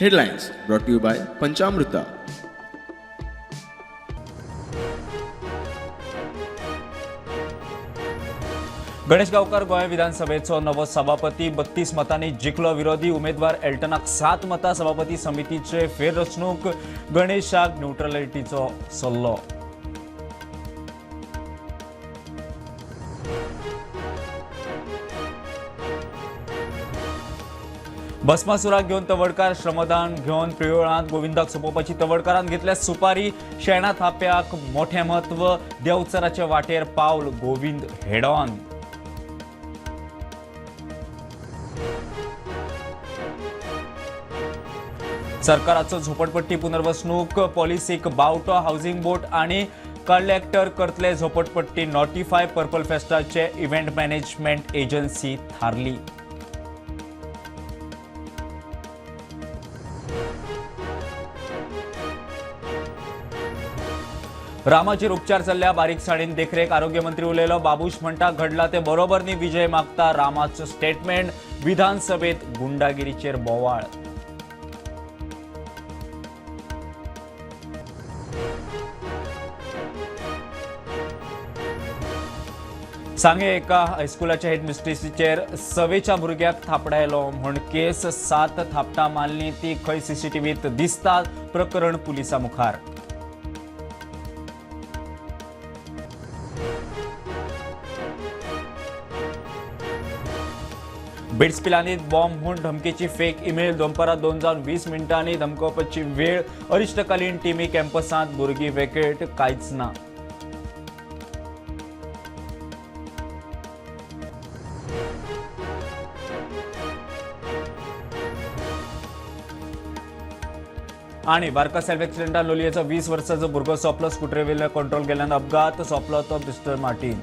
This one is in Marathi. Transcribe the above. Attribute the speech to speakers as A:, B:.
A: Headlines brought to you by Panchamrita.
B: Ganesh गावकर गोंय विधानसभेचो नवो सभापती 32 मतांनी जिखलो. विरोधी उमेदवार एल्टनाक 7 मतां. सभापती समितीचे फेररचणूक. गणेशाक न्यूट्रलिटीचो सल्लो. भस्मासुराक घेवन तवडकार. श्रमदान घेवन पिळवळांत गोविंदाक सोपोवपाची तवडकारान घेतल्या सुपारी. शेणा थाप्याक मोठें म्हत्व. देवचराचे वाटेर पावल गोविंद हेडॉन. सरकाराचो झोपडपट्टी पुनर्वसणूक पॉलिसीक बावटो. हाऊसिंग बोर्ड आणि कलेक्टर करतले झोपडपट्टी नोटिफाय. पर्पल फेस्टाचे इव्हेंट मॅनेजमेंट एजन्सी थारली. रामाचेर उपचार चल्ल्या. बारीकसाणीन देखरेख. आरोग्य मंत्री उलयलो. बाबूश म्हणटा घडला ते बरोबर न्ही. विजय मागता. रामाचो स्टेटमेंट. विधानसभेत गुंडागिरीचेर बोवाळ. सांगे एका हायस्कुलाच्या हेडमिस्ट्रेसीचेर 6वेच्या भुरग्याक थापडायलो म्हूण केस. 7 थापटां मारली. ती खंय सीसीटीव्हीत दिसतात. प्रकरण पुलिसां मुखार. बिट्स पिलांनीत बॉम्ब म्हूण धमकेची फेक ईमेल. दनपारां 2:20 धमकोवपाची वेळ. अरिश्टकालीन टिमी कॅम्पसांत. भुरगीं वेकेट. कांयच ना. आणि बारका सेल्फ एक्सिडेंटान लोलयेचो 20 वर्साचो भुरगो सोंपलो. स्कुटरी वयल्यान कंट्रोल गेल्यान अपघात. सोंपलो तो मिस्टर मार्टीन.